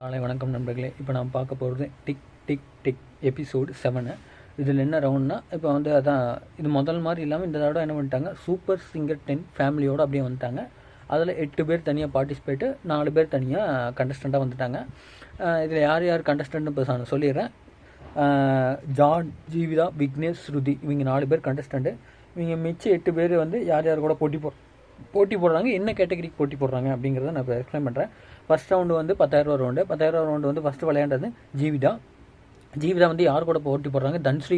காலை வணக்கம் நண்பர்களே. இப்போ நான் பார்க்க போகிறது டிக் டிக் டிக் எபிசோடு 7. இதில் என்ன ரவுண்ட்னா, இப்போ வந்து அதான் இது முதல் மாதிரி இல்லாமல் இந்த தடவை என்ன பண்ணிட்டாங்க, சூப்பர் சிங்கர் 10 ஃபேமிலியோடு அப்படியே வந்துட்டாங்க. அதில் 8 பேர் தனியாக பார்ட்டிசிபேட்டு, 4 பேர் தனியாக கண்டஸ்டண்ட்டாக வந்துட்டாங்க. இதில் யார் யார் கண்டஸ்டன்ட்னு இப்போ நான் சொல்லிடுறேன். ஜான், ஜீவிதா, விக்னேஷ், ஸ்ருதி, இவங்க 4 பேர் கண்டஸ்டண்ட்டு. இவங்க மிச்சம் 8 பேர் வந்து யார் யார் கூட போட்டி போடுறாங்க, என்ன கேட்டகரிக்கு போட்டி போடுறாங்க அப்படிங்கிறத நான் இப்போ எக்ஸ்பிளைன் பண்ணுறேன். ஃபஸ்ட் ரவுண்டு வந்து 10,000 ரவுண்டு. 10,000 ரவுண்டு வந்து ஃபஸ்ட்டு விளையாண்டது ஜீவிதா வந்து யார் கூட போட்டி போடுறாங்க, தன்ஸ்ரீ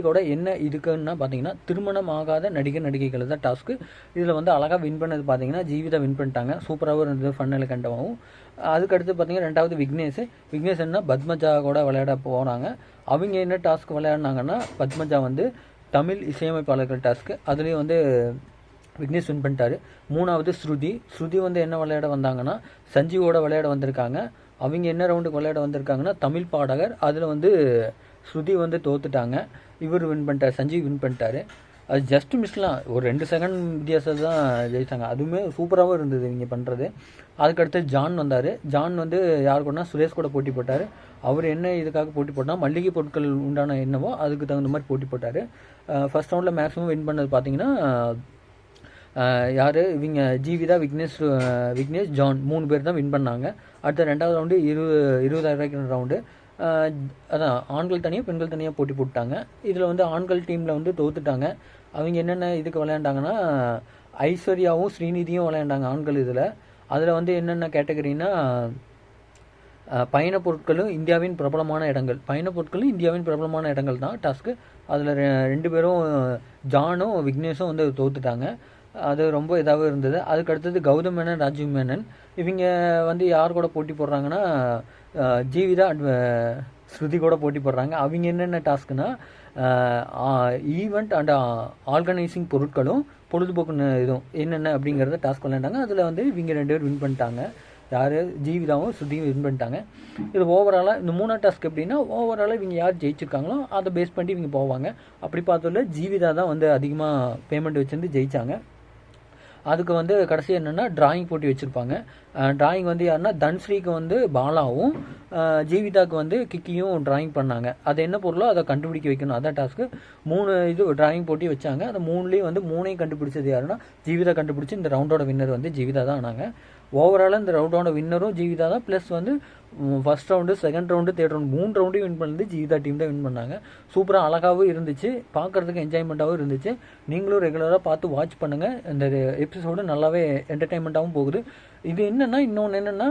கூட என்ன இதுக்குன்னா பார்த்தீங்கன்னா, திருமணம் ஆகாத நடிகர் நடிகைகள் தான் டாஸ்க்கு. இதில் வந்து அழகாக வின் பண்ணது பார்த்தீங்கன்னா ஜீவிதா வின் பண்ணிட்டாங்க. சூப்பராகவும் இருந்தது, ஃபன் கண்டமாகவும். அதுக்கடுத்து பார்த்தீங்கன்னா ரெண்டாவது விக்னேஷ் என்ன பத்மஜா கூட விளையாட போனாங்க. அவங்க என்ன டாஸ்க் விளையாடினாங்கன்னா, பத்மஜா வந்து தமிழ் இசையமைப்பாளர்கள் டாஸ்க்கு, அதுலேயும் வந்து விக்னேஷ் வின் பண்ணிட்டாரு. மூணாவது ஸ்ருதி வந்து என்ன விளையாட வந்தாங்கன்னா, சஞ்சீவோட விளையாட வந்திருக்காங்க. அவங்க என்ன ரவுண்டுக்கு விளையாட வந்திருக்காங்கன்னா, தமிழ் பாடகர். அதில் வந்து ஸ்ருதி வந்து தோத்துட்டாங்க. இவர் வின் பண்ணிட்டார், சஞ்சீவ் வின் பண்ணிட்டாரு. அது ஜஸ்ட் மிஸ்லாம், ஒரு 2 செகண்ட் வித்தியாசம் தான் ஜெயித்தாங்க. அதுவுமே சூப்பராகவும் இருந்தது இவங்க பண்ணுறது. அதுக்கடுத்து ஜான் வந்தார். ஜான் வந்து யார் கூடனா சுரேஷ் கூட போட்டி போட்டார். அவர் என்ன இதுக்காக போட்டி போட்டால், மல்லிகை பொருட்கள் உண்டான என்னவோ அதுக்கு தகுந்த மாதிரி போட்டி போட்டார். ஃபர்ஸ்ட் ரவுண்டில் மேக்ஸிமம் வின் பண்ணது பார்த்தீங்கன்னா யார், இவங்க ஜீவிதா, விக்னேஷ், ஜான் 3 பேர் தான் வின் பண்ணாங்க. அடுத்த ரெண்டாவது ரவுண்டு 20,000 ரவுண்டு. அதான் ஆண்கள் தனியாக பெண்கள் தனியாக போட்டி போட்டாங்க. இதில் வந்து ஆண்கள் டீமில் வந்து தோத்துட்டாங்க. அவங்க என்னென்ன இதுக்கு விளையாண்டாங்கன்னா, ஐஸ்வர்யாவும் ஸ்ரீநிதியும் விளையாண்டாங்க ஆண்கள் இதில். அதில் வந்து என்னென்ன கேட்டகரின்னா, பயணப் பொருட்களும் இந்தியாவின் பிரபலமான இடங்கள் தான் டாஸ்க்கு. அதில் 2 பேரும் ஜானும் விக்னேஷும் வந்து தோத்துட்டாங்க. அது ரொம்ப இதாகவும் இருந்தது. அதுக்கு அடுத்தது கௌதம் மேனன், ராஜீவ் மேனன், இவங்க வந்து யார் கூட போட்டி போடுறாங்கன்னா, ஜீவிதா அண்ட் ஸ்ருதி கூட போட்டி போடுறாங்க. அவங்க என்னென்ன டாஸ்க்குன்னா, ஈவெண்ட் அண்ட் ஆர்கனைசிங் பொருட்களும் பொழுதுபோக்கு இதுவும் என்னென்ன அப்படிங்கிறத டாஸ்க் விளையாண்டாங்க. அதில் வந்து இவங்க 2 பேர் வின் பண்ணிட்டாங்க. யார், ஜீவிதாவும் ஸ்ருதியும் வின் பண்ணிட்டாங்க. இது ஓவராலாக இந்த 3 டாஸ்க் எப்படின்னா, ஓவராலாக இவங்க யார் ஜெயிச்சிருக்காங்களோ அதை பேஸ் பண்ணி இவங்க போவாங்க. அப்படி பார்த்தோம்ல ஜீவிதா தான் வந்து அதிகமாக பேமெண்ட் வச்சுருந்து ஜெயித்தாங்க. அதுக்கு வந்து கடைசி என்னென்னா டிராயிங் போட்டி வச்சுருப்பாங்க. டிராயிங் வந்து யாருன்னா, தன்ஸ்ரீக்கு வந்து பாலாவும், ஜீவிதாவுக்கு வந்து கிக்கியும் டிராயிங் பண்ணாங்க. அது என்ன பொருளோ அதை கண்டுபிடிக்க வைக்கணும், அதான் டாஸ்க்கு. 3 இது டிராயிங் போட்டி வச்சாங்க. அந்த 3லேயும் வந்து 3ஐயும் கண்டுபிடிச்சது யாருன்னா ஜீவிதா கண்டுபிடிச்சி இந்த ரவுண்டோட வின்னர் வந்து ஜீவிதா தான் ஆனாங்க. ஓவராலாக இந்த ரவுண்டோட வின்னரும் ஜீவிதா தான். ப்ளஸ் வந்து first round, second round, third round 3 ரவுண்டையும் வின் பண்ணது ஜீவிதா டீம் தான் வின் பண்ணாங்க. சூப்பராக அழகாகவும் இருந்துச்சு, பார்க்குறதுக்கு என்ஜாய்மெண்ட்டாகவும் இருந்துச்சு. நீங்களும் ரெகுலராக பார்த்து வாட்ச் பண்ணுங்கள். இந்த எபிசோடு நல்லாவே என்டர்டைன்மெண்ட்டாகவும் போகுது. இது என்னென்னா, இன்னொன்று என்னென்னா,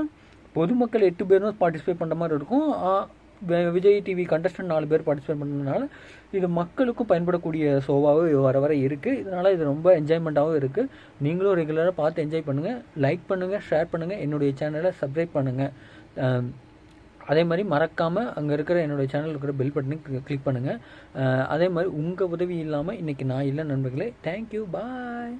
பொதுமக்கள் 8 பேரும் பார்ட்டிசிபேட் பண்ணுற மாதிரி இருக்கும். விஜய் டிவி கண்டஸ்டன்ட் 4 பேர் பார்ட்டிசிபேட் பண்ணுறதுனால இது மக்களுக்கும் பயன்படக்கூடிய ஷோவாகவும் வர இருக்குது. இதனால் இது ரொம்ப என்ஜாய்மெண்ட்டாகவும் இருக்குது. நீங்களும் ரெகுலராக பார்த்து என்ஜாய் பண்ணுங்கள். லைக் பண்ணுங்கள், ஷேர் பண்ணுங்கள், என்னுடைய சேனலை சப்ஸ்கிரைப் பண்ணுங்கள். அதே மாதிரி மறக்காமல் அங்கே இருக்கிற என்னுடைய சேனல் இருக்கிற பெல் பட்டனை கிளிக் பண்ணுங்கள். அதே மாதிரி உங்கள் உதவி இல்லாமல் இன்றைக்கி நான் இல்லை நண்பர்களே. தேங்க்யூ, பாய்.